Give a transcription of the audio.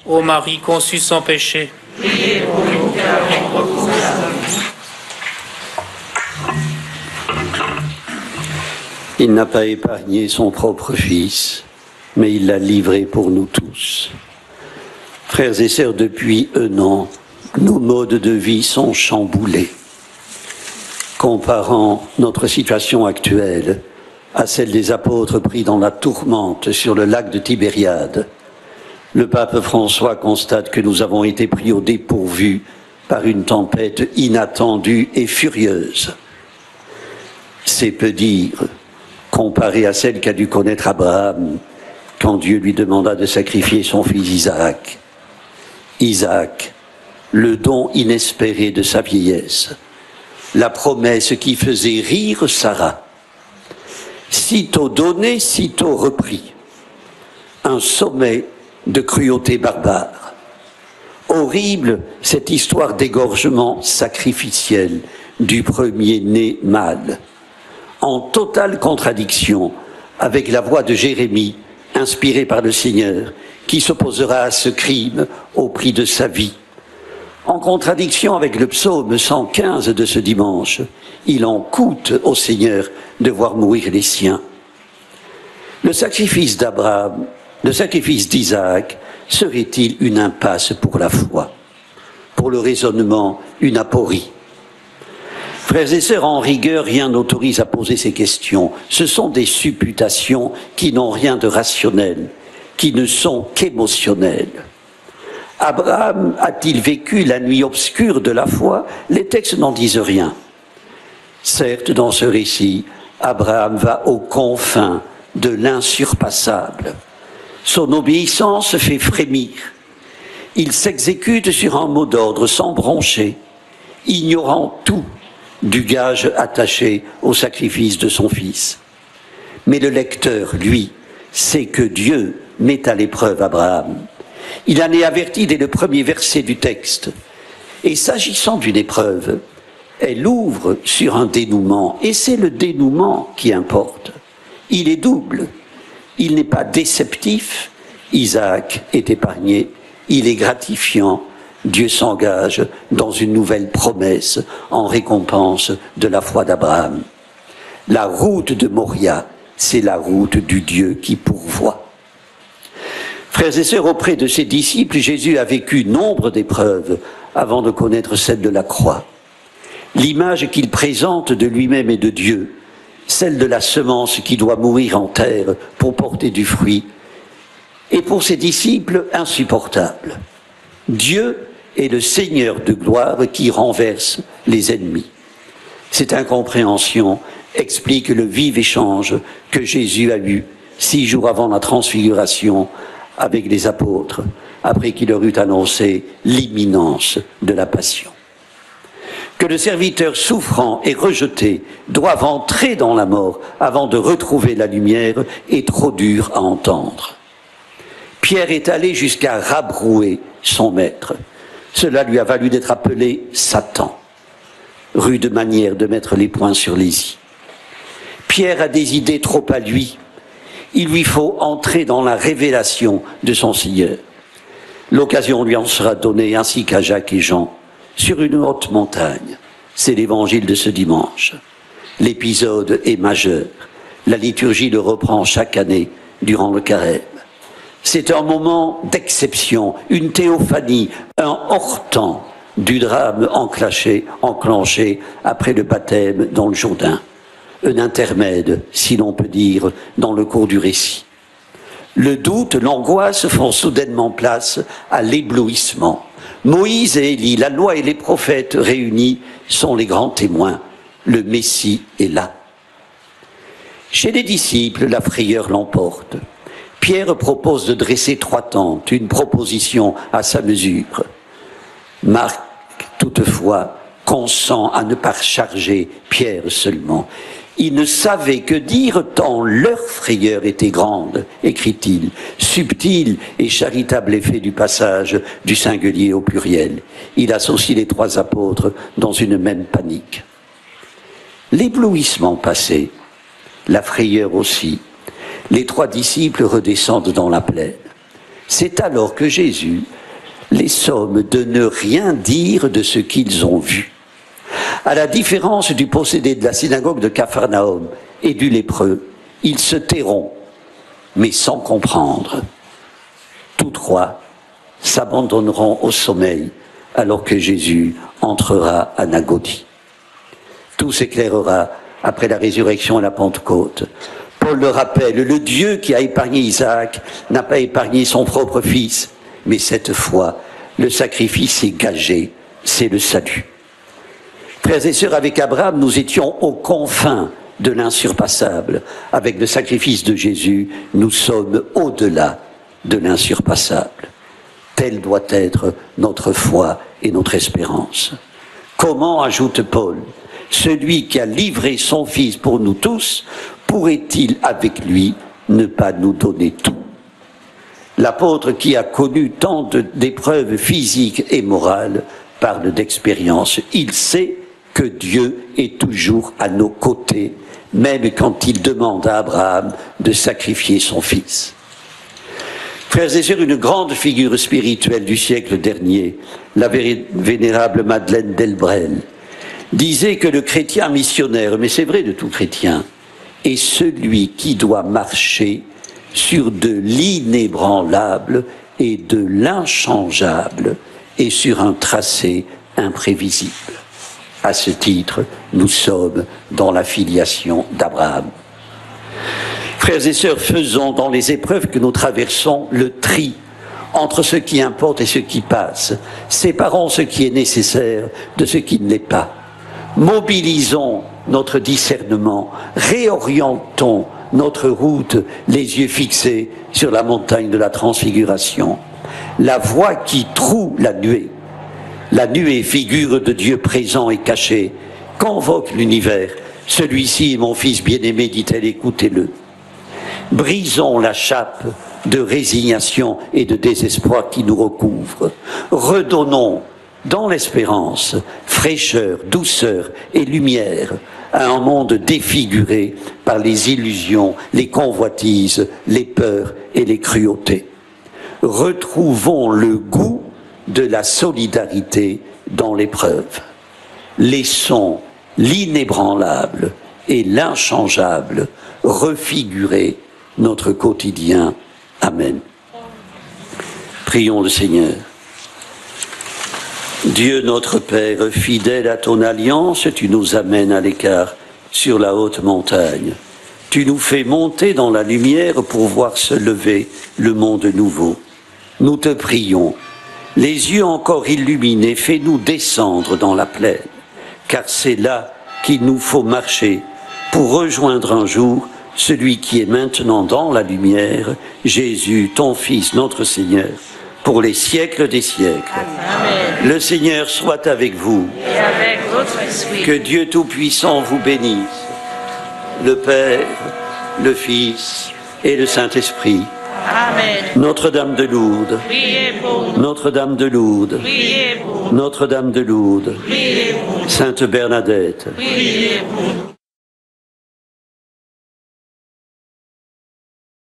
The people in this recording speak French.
Ô Marie conçue sans péché, priez pour nous qui avons recours à la vie. Il n'a pas épargné son propre Fils, mais il l'a livré pour nous tous. Frères et sœurs, depuis un an, nos modes de vie sont chamboulés. Comparant notre situation actuelle à celle des apôtres pris dans la tourmente sur le lac de Tibériade, le pape François constate que nous avons été pris au dépourvu par une tempête inattendue et furieuse. C'est peu dire, comparé à celle qu'a dû connaître Abraham quand Dieu lui demanda de sacrifier son fils Isaac. Isaac, le don inespéré de sa vieillesse, la promesse qui faisait rire Sarah. Sitôt donné, sitôt repris. Un sommet de cruauté barbare. Horrible cette histoire d'égorgement sacrificiel du premier-né mâle, en totale contradiction avec la voix de Jérémie, inspirée par le Seigneur, qui s'opposera à ce crime au prix de sa vie. En contradiction avec le psaume 115 de ce dimanche, il en coûte au Seigneur de voir mourir les siens. Le sacrifice d'Abraham, le sacrifice d'Isaac, serait-il une impasse pour la foi? Pour le raisonnement, une aporie? Frères et sœurs, en rigueur, rien n'autorise à poser ces questions. Ce sont des supputations qui n'ont rien de rationnel, qui ne sont qu'émotionnelles. Abraham a-t-il vécu la nuit obscure de la foi? Les textes n'en disent rien. Certes, dans ce récit, Abraham va aux confins de l'insurpassable. Son obéissance fait frémir. Il s'exécute sur un mot d'ordre sans broncher, ignorant tout du gage attaché au sacrifice de son fils. Mais le lecteur, lui, sait que Dieu met à l'épreuve Abraham. Il en est averti dès le premier verset du texte. Et s'agissant d'une épreuve, elle ouvre sur un dénouement, et c'est le dénouement qui importe. Il est double. Il n'est pas déceptif, Isaac est épargné, il est gratifiant, Dieu s'engage dans une nouvelle promesse en récompense de la foi d'Abraham. La route de Moria, c'est la route du Dieu qui pourvoit. Frères et sœurs, auprès de ses disciples, Jésus a vécu nombre d'épreuves avant de connaître celle de la croix. L'image qu'il présente de lui-même et de Dieu, celle de la semence qui doit mourir en terre pour porter du fruit, est pour ses disciples insupportable. Dieu est le Seigneur de gloire qui renverse les ennemis. Cette incompréhension explique le vif échange que Jésus a eu 6 jours avant la transfiguration avec les apôtres, après qu'il leur eut annoncé l'imminence de la passion. Que le serviteur souffrant et rejeté doive entrer dans la mort avant de retrouver la lumière est trop dur à entendre. Pierre est allé jusqu'à rabrouer son maître. Cela lui a valu d'être appelé Satan. Rude manière de mettre les points sur les i. Pierre a des idées trop à lui. Il lui faut entrer dans la révélation de son Seigneur. L'occasion lui en sera donnée, ainsi qu'à Jacques et Jean, sur une haute montagne. C'est l'évangile de ce dimanche. L'épisode est majeur. La liturgie le reprend chaque année durant le carême. C'est un moment d'exception, une théophanie, un hors-temps du drame enclenché après le baptême dans le Jourdain. Un intermède, si l'on peut dire, dans le cours du récit. Le doute, l'angoisse font soudainement place à l'éblouissement. Moïse et Élie, la loi et les prophètes réunis sont les grands témoins. Le Messie est là. Chez les disciples, la frayeur l'emporte. Pierre propose de dresser 3 tentes, une proposition à sa mesure. Marc, toutefois, consent à ne pas charger Pierre seulement. Ils ne savaient que dire tant leur frayeur était grande, écrit-il, subtil et charitable effet du passage du singulier au pluriel. Il associe les 3 apôtres dans une même panique. L'éblouissement passé, la frayeur aussi, les 3 disciples redescendent dans la plaine. C'est alors que Jésus les sommes de ne rien dire de ce qu'ils ont vu. À la différence du possédé de la synagogue de Capharnaüm et du lépreux, ils se tairont, mais sans comprendre. Tous trois s'abandonneront au sommeil alors que Jésus entrera à Nagodie. Tout s'éclairera après la résurrection à la Pentecôte. Paul le rappelle, le Dieu qui a épargné Isaac n'a pas épargné son propre fils, mais cette fois, le sacrifice est gagé, c'est le salut. Frères et sœurs, avec Abraham, nous étions aux confins de l'insurpassable. Avec le sacrifice de Jésus, nous sommes au-delà de l'insurpassable. Telle doit être notre foi et notre espérance. Comment, ajoute Paul, celui qui a livré son Fils pour nous tous, pourrait-il avec lui ne pas nous donner tout? L'apôtre qui a connu tant d'épreuves physiques et morales parle d'expérience. Il sait que Dieu est toujours à nos côtés, même quand il demande à Abraham de sacrifier son fils. Frères et sœurs, une grande figure spirituelle du siècle dernier, la vénérable Madeleine Delbrel, disait que le chrétien missionnaire, mais c'est vrai de tout chrétien, est celui qui doit marcher sur de l'inébranlable et de l'inchangeable et sur un tracé imprévisible. À ce titre, nous sommes dans la filiation d'Abraham. Frères et sœurs, faisons dans les épreuves que nous traversons le tri entre ce qui importe et ce qui passe. Séparons ce qui est nécessaire de ce qui ne l'est pas. Mobilisons notre discernement, réorientons notre route, les yeux fixés sur la montagne de la transfiguration. La voix qui troue la nuée, figure de Dieu présent et caché, convoque l'univers. Celui-ci est mon fils bien-aimé, dit-elle, écoutez-le. Brisons la chape de résignation et de désespoir qui nous recouvre. Redonnons, dans l'espérance, fraîcheur, douceur et lumière à un monde défiguré par les illusions, les convoitises, les peurs et les cruautés. Retrouvons le goût de la solidarité dans l'épreuve. Laissons l'inébranlable et l'inchangeable refigurer notre quotidien. Amen. Prions le Seigneur. Dieu notre Père, fidèle à ton alliance, tu nous amènes à l'écart sur la haute montagne. Tu nous fais monter dans la lumière pour voir se lever le monde nouveau. Nous te prions, les yeux encore illuminés, fais-nous descendre dans la plaine, car c'est là qu'il nous faut marcher pour rejoindre un jour celui qui est maintenant dans la lumière, Jésus, ton Fils, notre Seigneur, pour les siècles des siècles. Amen. Le Seigneur soit avec vous. Et avec votre esprit. Que Dieu Tout-Puissant vous bénisse, le Père, le Fils et le Saint-Esprit. Amen. Notre-Dame de Lourdes. Priez pour nous. Notre-Dame de Lourdes. Priez pour nous. Notre-Dame de Lourdes. Priez pour nous. Sainte Bernadette. Priez pour nous.